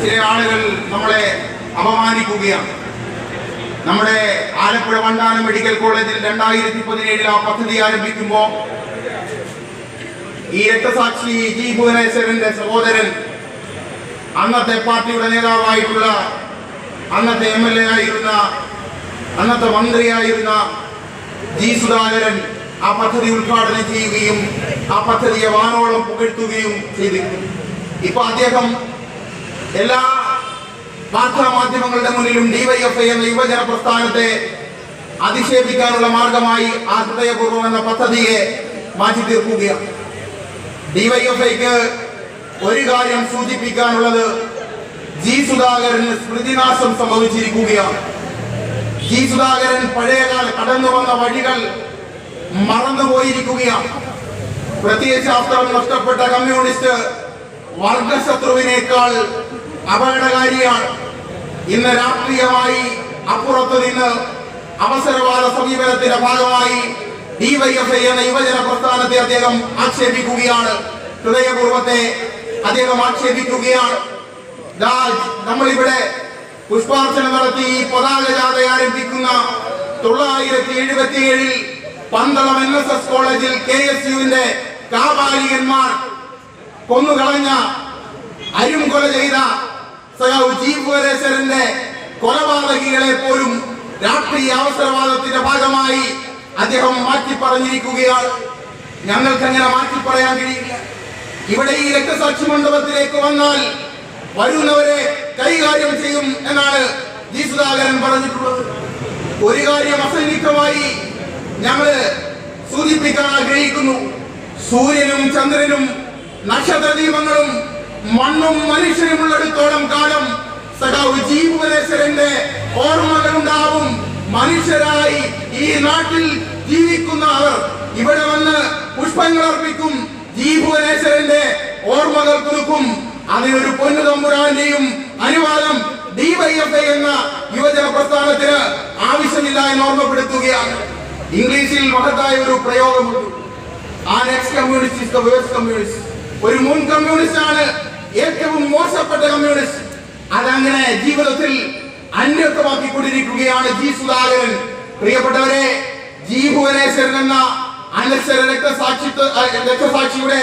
ചില ആളുകൾ നമ്മളെ അപമാനിക്കുകയാണ്. നമ്മുടെ ആലപ്പുഴ വണ്ടാനം മെഡിക്കൽ കോളേജിൽ 2017 ആ പദ്ധതി ആരംഭിക്കുമ്പോൾ ഈ രക്തസാക്ഷി ജി ഭുവനേശ്വരന്റെ സഹോദരൻ, അന്നത്തെ പാർട്ടിയുടെ നേതാവായിട്ടുള്ള, അന്നത്തെ MLA ആയിരുന്ന, അന്നത്തെ മന്ത്രിയായിരുന്ന ജി സുധാകരൻ ആ പദ്ധതി ഉദ്ഘാടനം ചെയ്യുകയും ആ പദ്ധതിയെ വാനോളം പുകഴ്ത്തുകയും ചെയ്തിരുന്നു. ഇപ്പൊ അദ്ദേഹം എല്ലാ വാർത്താ മാധ്യമങ്ങളുടെ മുന്നിലും DYFI എന്ന യുവജന പ്രസ്ഥാനത്തെ അധിക്ഷേപിക്കാനുള്ള മാർഗമായി ആ ഹൃദയപൂർവ്വം എന്ന പദ്ധതിയെ മാറ്റി തീർക്കുകയാണ്. DYFIക്ക് ഒരു കാര്യം സൂചിപ്പിക്കാനുള്ളത്, ജി സുധാകരന് സ്മൃതിനാശം സംഭവിച്ചിരിക്കുകയാണ്. ജി സുധാകരൻ പഴയകാല കടന്നു വന്ന വഴികൾ മറന്നുപോയിരിക്കുകയാണ്. പ്രത്യയശാസ്ത്രം നഷ്ടപ്പെട്ട കമ്മ്യൂണിസ്റ്റ് വർഗശത്രുവിനേക്കാൾ അപകടകാരിയാണ്. ഇന്ന് രാഷ്ട്രീയമായി അപ്പുറത്ത് നിന്ന് അവസരവാദ സമീപനത്തിന്റെ ഭാഗമായി DYFI എന്ന യുവജന പ്രസ്ഥാനത്തെ അദ്ദേഹം ആക്ഷേപിക്കുകയാണ്. ഹൃദയപൂർവ്വത്തെ അദ്ദേഹം ആക്ഷേപിക്കുകയാണ്. നമ്മളിവിടെ പുഷ്പാർച്ചന നടത്തി പതാക ജാഥ ആരംഭിക്കുന്ന 977 പന്തളം NSS കോളേജിൽ KSUവിന്റെ കാപാലികന്മാർ കൊന്നുകളഞ്ഞ, അരുംകൊല ചെയ്ത സഖാവ് ജി ഭുവനേശ്വരന്റെ കൊലപാതകികളെ പോലും രാഷ്ട്രീയ അവസരവാദത്തിന്റെ ഭാഗമായി അദ്ദേഹം മാറ്റി പറഞ്ഞിരിക്കുകയാണ്. ഞങ്ങൾക്ക് അങ്ങനെ മാറ്റി പറയാൻ കഴിയില്ല. ഇവിടെ ഈ രക്തസാക്ഷി മണ്ഡപത്തിലേക്ക് വന്നാൽ വരുന്നവരെ കൈകാര്യം ചെയ്യും എന്നാണ് ജി സുധാകരൻ പറഞ്ഞിട്ടുള്ളത്. ഒരു കാര്യം അസന്നിഗ്ധമായി ഞങ്ങള് സൂചിപ്പിക്കാൻ ആഗ്രഹിക്കുന്നു. സൂര്യനും ചന്ദ്രനും നക്ഷത്രദീപങ്ങളും മണ്ണും മനുഷ്യനുമുള്ളിടത്തോളം കാലം സഖാവ് ജി ഭുവനേശ്വരന്റെ ഓർമ്മകളുണ്ടാവും. മനുഷ്യരായി ഈ നാട്ടിൽ ജീവിക്കുന്ന അവർ ഇവിടെ വന്ന് പുഷ്പങ്ങൾ അർപ്പിക്കും, ജി ഭുവനേശ്വരന്റെ ഓർമ്മകൾ പുതുക്കും. അതിനൊരു പൊന്നു തമ്പുരാന്റെയും അനുവാദം DYFI എന്ന യുവജന പ്രസ്ഥാനത്തിന് ആവശ്യമില്ല എന്ന് ഓർമ്മപ്പെടുത്തുകയാണ്. ഇംഗ്ലീഷിൽ മഹത്തായ ഒരു പ്രയോഗമുണ്ട്, an ex communist is the worst communist. ഒരു മുൻ കമ്മ്യൂണിസ്റ്റ് ആണ് ഏറ്റവും മോശപ്പെട്ട കമ്മ്യൂണിസ്റ്റ്. അതങ്ങനെ ജീവിതത്തിൽ അന്വർത്ഥമാക്കിക്കൊണ്ടിരിക്കുകയാണ് ജി സുധാകരൻ. പ്രിയപ്പെട്ടവരെ, ജി ഭുവനേശ്വരൻ എന്ന അനശ്വര രക്തസാക്ഷിയുടെ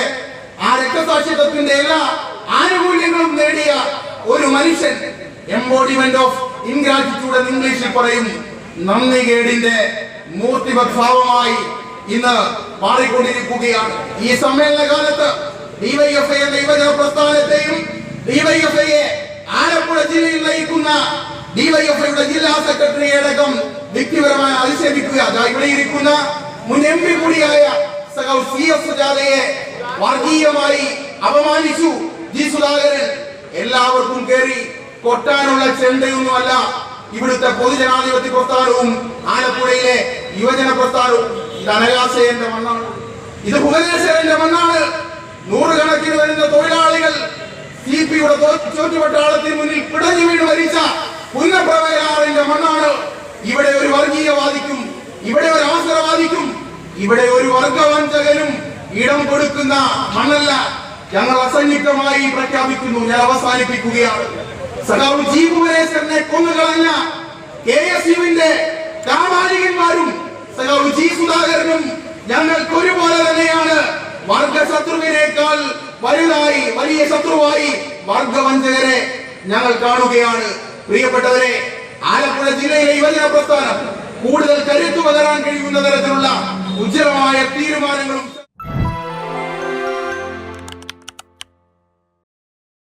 ആ രക്തസാക്ഷിത്വത്തിന്റെ എല്ലാ ആനുകൂല്യങ്ങളും നേടിയ ഒരു മനുഷ്യൻ, എംബോഡിമെന്റ് ഓഫ് ഇൻഗ്രാറ്റിറ്റ്യൂഡ് എന്ന് ഇംഗ്ലീഷിൽ പറയും, നന്ദികേടിന്റെ മൂർത്തിഭാവമായി ഇന്ന് മാറിക്കൊണ്ടിരിക്കുകയാണ്. ഈ സമ്മേളന കാലത്ത് DYFI എന്ന യുവജന പ്രസ്ഥാനത്തെയും DYFIയെ ആലപ്പുഴ ജില്ലയിൽ നയിക്കുന്ന DYFIയുടെ ജില്ലാ സെക്രട്ടറി അടക്കം വ്യക്തിപരമായി അധിക്ഷേപിക്കുക. ഇവിടെ ഇരിക്കുന്ന മുൻ MP കൂടിയായ സഖാവ് CS സുജാതയെ വർഗീയമായി അപമാനിച്ചു ജി സുധാകരൻ. എല്ലാവർക്കും കയറി കൊട്ടാനുള്ള ചെണ്ടയൊന്നുമല്ല ഇവിടുത്തെ പൊതുജനാധിപത്യ പ്രസ്ഥാനവും ആലപ്പുഴയിലെ യുവജന പ്രസ്ഥാനവും. ഇത് അനകാശയന്റെ മണ്ണാണ്, ഇത് ഭുവനേശ്വരന്റെ മണ്ണാണ്. നൂറുകണക്കിന് വരുന്ന തൊഴിലാളികൾ CPയുടെ ചോറ്റുപട്ടാളത്തിന് മുന്നിൽ പിടഞ്ഞു വീണ് മരിച്ച പുന്നപ്രവയാറിന്റെ മണ്ണാണ്. ഇവിടെ ഒരു വർഗീയവാദിക്കും, ഇവിടെ ഒരു അവസരവാദിക്കും, ഇവിടെ ഒരു വർഗവഞ്ചകനും ഇടം കൊടുക്കുന്ന മണ്ണല്ല. ഞങ്ങൾ അസന്നിഗ്ധമായി പ്രഖ്യാപിക്കുന്നു, ഞാൻ അവസാനിപ്പിക്കുകയാണ്. സഖാവ് ജി ഭുവനേശ്വരനെ കൊന്നുകളഞ്ഞ KSUവിന്റെ കാമാലികന്മാരും സഖാവ് ജി സുധാകരനും ഞങ്ങൾക്ക് ഒരുപോലെ തന്നെയാണ്. വർഗശത്രുവിനേക്കാൾ വലുതായി, വലിയ ശത്രുവായി വർഗവഞ്ചകരെ ഞങ്ങൾ കാണുകയാണ്. പ്രിയപ്പെട്ടവരെ, ആലപ്പുഴ ജില്ലയിലെ യുവജന പ്രസ്ഥാനം കൂടുതൽ കരുത്തു പകരാൻ കഴിയുന്ന തരത്തിലുള്ള ഉജ്ജ്വലമായ തീരുമാനങ്ങളും